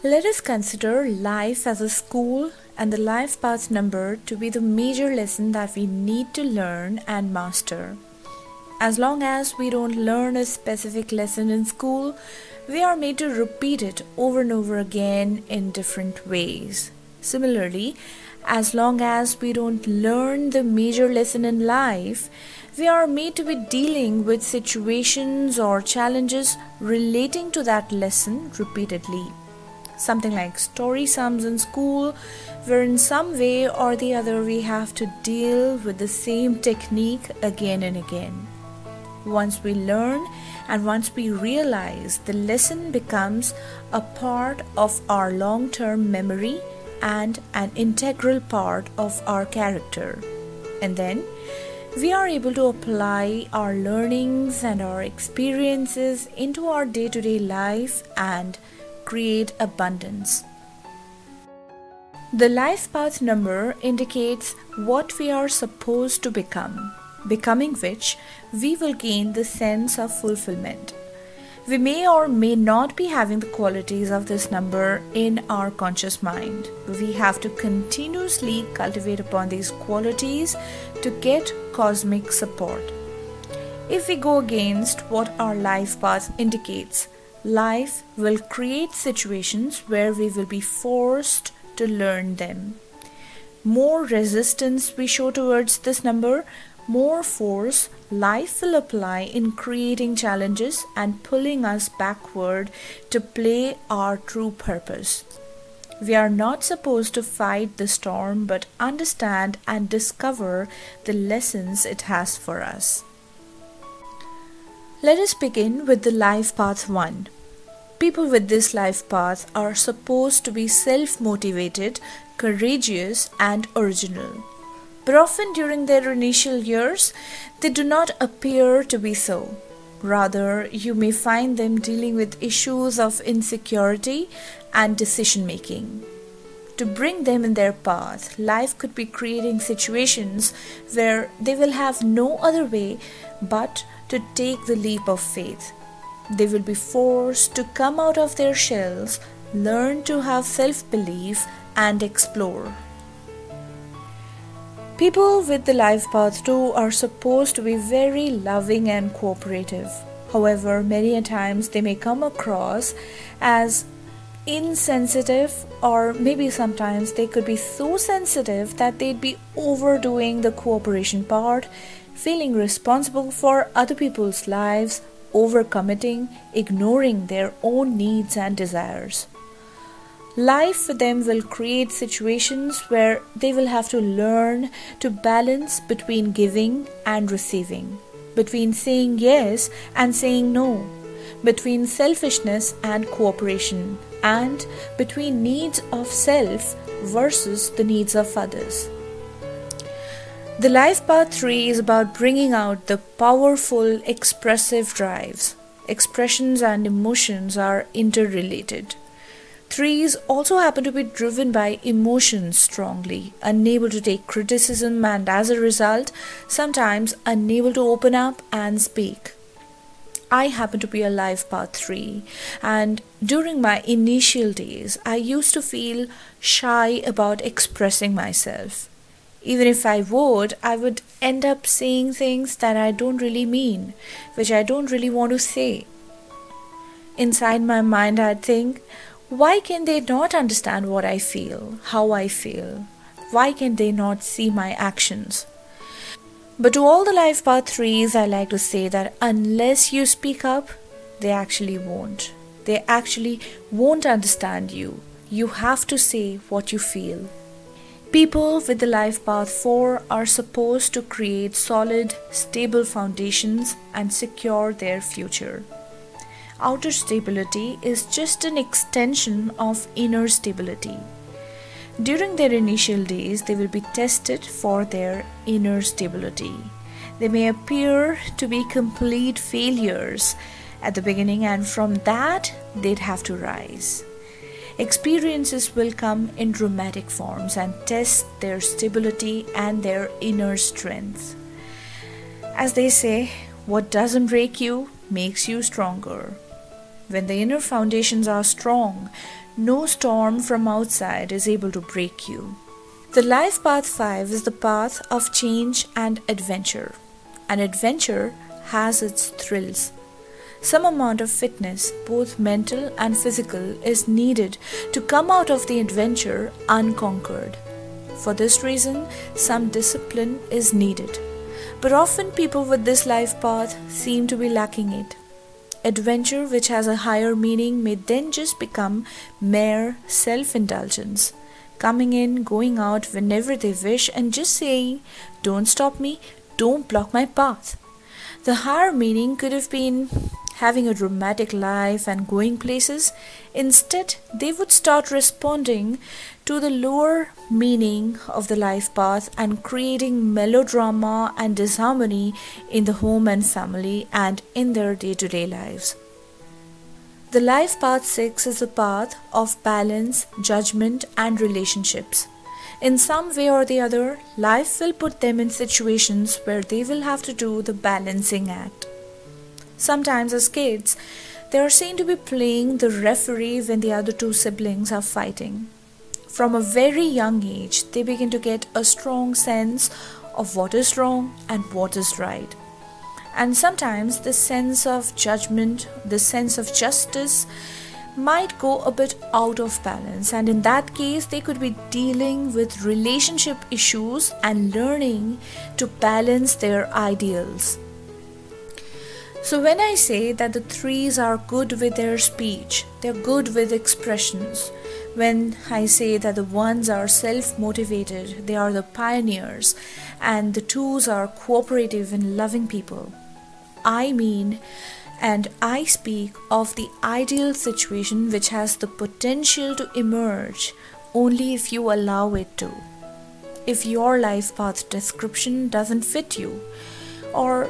Let us consider life as a school and the life path number to be the major lesson that we need to learn and master. As long as we don't learn a specific lesson in school, we are made to repeat it over and over again in different ways. Similarly, as long as we don't learn the major lesson in life, we are made to be dealing with situations or challenges relating to that lesson repeatedly. Something like story sums in school, where in some way or the other we have to deal with the same technique again and again. Once we learn and once we realize, the lesson becomes a part of our long-term memory and an integral part of our character. And then we are able to apply our learnings and our experiences into our day-to-day life and create abundance. The life path number indicates what we are supposed to becoming which we will gain the sense of fulfillment. We may or may not be having the qualities of this number in our conscious mind. We have to continuously cultivate upon these qualities to get cosmic support. If we go against what our life path indicates, life will create situations where we will be forced to learn them. More resistance we show towards this number, more force life will apply in creating challenges and pulling us backward to play our true purpose. We are not supposed to fight the storm but understand and discover the lessons it has for us. Let us begin with the life path 1. People with this life path are supposed to be self-motivated, courageous, and original. But often during their initial years, they do not appear to be so. Rather, you may find them dealing with issues of insecurity and decision-making. To bring them in their path, life could be creating situations where they will have no other way but to take the leap of faith. They will be forced to come out of their shells, learn to have self-belief, and explore. People with the life path 2 are supposed to be very loving and cooperative. However, many a times they may come across as insensitive, or maybe sometimes they could be so sensitive that they'd be overdoing the cooperation part, feeling responsible for other people's lives, overcommitting, ignoring their own needs and desires. Life for them will create situations where they will have to learn to balance between giving and receiving, between saying yes and saying no, between selfishness and cooperation, and between needs of self versus the needs of others. The life path 3 is about bringing out the powerful expressive drives. Expressions and emotions are interrelated. 3s also happen to be driven by emotions strongly, unable to take criticism, and as a result, sometimes unable to open up and speak. I happen to be a life path 3, and during my initial days, I used to feel shy about expressing myself. Even if I would end up saying things that I don't really mean, which I don't really want to say. Inside my mind, I'd think, why can they not understand what I feel, how I feel? Why can they not see my actions? But to all the life path 3s, I like to say that unless you speak up, they actually won't. They actually won't understand you. You have to say what you feel. People with the life path 4 are supposed to create solid, stable foundations and secure their future. Outer stability is just an extension of inner stability. During their initial days, they will be tested for their inner stability. They may appear to be complete failures at the beginning, and from that, they'd have to rise. Experiences will come in dramatic forms and test their stability and their inner strength. As they say, what doesn't break you makes you stronger. When the inner foundations are strong, No storm from outside is able to break you. The life path 5 is the path of change and adventure. An adventure has its thrills. Some amount of fitness, both mental and physical, is needed to come out of the adventure unconquered. For this reason, some discipline is needed. But often people with this life path seem to be lacking it. Adventure, which has a higher meaning, may then just become mere self-indulgence, coming in, going out whenever they wish and just saying, "Don't stop me, don't block my path." The higher meaning could have been having a dramatic life and going places. Instead, they would start responding to the lower meaning of the life path and creating melodrama and disharmony in the home and family and in their day-to-day lives. The life path 6 is the path of balance, judgment, and relationships. In some way or the other, life will put them in situations where they will have to do the balancing act. Sometimes as kids, they are seen to be playing the referee when the other two siblings are fighting. From a very young age, they begin to get a strong sense of what is wrong and what is right. And sometimes the sense of judgment, the sense of justice might go a bit out of balance, and in that case they could be dealing with relationship issues and learning to balance their ideals. So when I say that the threes are good with their speech, they're good with expressions. When I say that the ones are self-motivated, they are the pioneers, and the twos are cooperative and loving people, I mean and I speak of the ideal situation which has the potential to emerge only if you allow it to. If your life path description doesn't fit you, or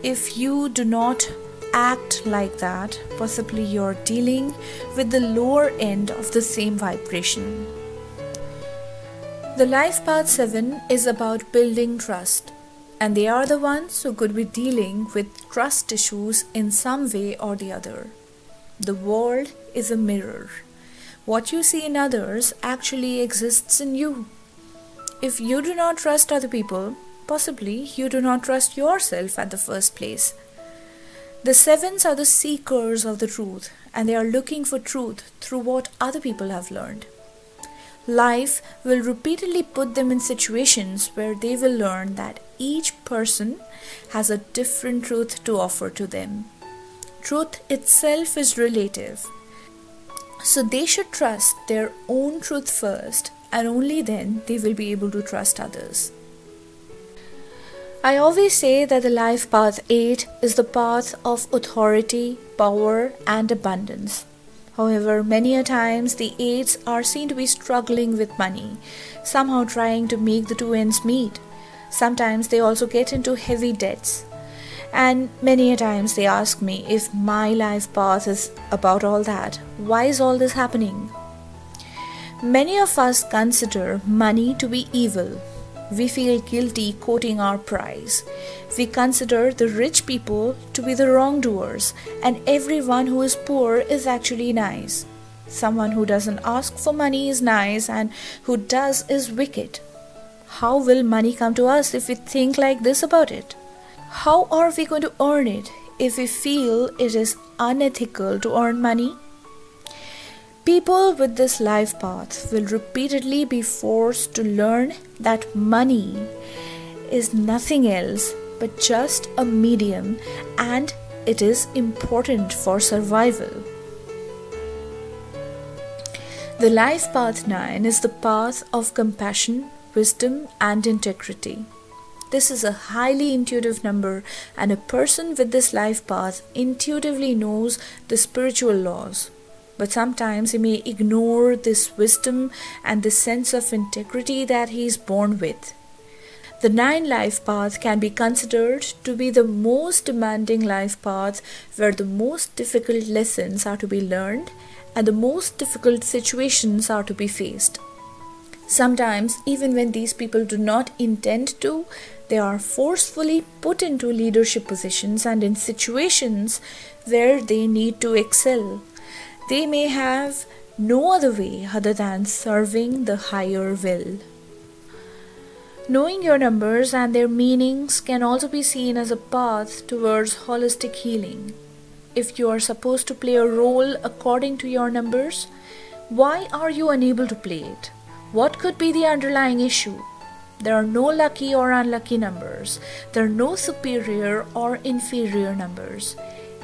if you do not act like that, possibly you're dealing with the lower end of the same vibration. The life path 7 is about building trust, and they are the ones who could be dealing with trust issues in some way or the other. The world is a mirror. What you see in others actually exists in you. If you do not trust other people, possibly you do not trust yourself at the first place. The sevens are the seekers of the truth, and they are looking for truth through what other people have learned. Life will repeatedly put them in situations where they will learn that each person has a different truth to offer to them. Truth itself is relative. So they should trust their own truth first, and only then they will be able to trust others. I always say that the life path 8 is the path of authority, power, and abundance. However, many a times the 8s are seen to be struggling with money, somehow trying to make the two ends meet. Sometimes they also get into heavy debts. And many a times they ask me, if my life path is about all that, why is all this happening? Many of us consider money to be evil. We feel guilty quoting our price. We consider the rich people to be the wrongdoers, and everyone who is poor is actually nice. Someone who doesn't ask for money is nice, and who does is wicked. How will money come to us if we think like this about it? How are we going to earn it if we feel it is unethical to earn money? People with this life path will repeatedly be forced to learn that money is nothing else but just a medium, and it is important for survival. The life path 9 is the path of compassion, wisdom, and integrity. This is a highly intuitive number, and a person with this life path intuitively knows the spiritual laws. But sometimes he may ignore this wisdom and this sense of integrity that he is born with. The 9 life path can be considered to be the most demanding life path, where the most difficult lessons are to be learned and the most difficult situations are to be faced. Sometimes, even when these people do not intend to, they are forcefully put into leadership positions and in situations where they need to excel. They may have no other way other than serving the higher will. Knowing your numbers and their meanings can also be seen as a path towards holistic healing. If you are supposed to play a role according to your numbers, why are you unable to play it? What could be the underlying issue? There are no lucky or unlucky numbers. There are no superior or inferior numbers.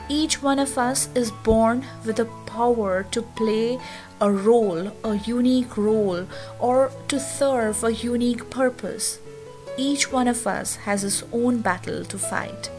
Each one of us is born with the power to play a role, a unique role, or to serve a unique purpose. Each one of us has his own battle to fight.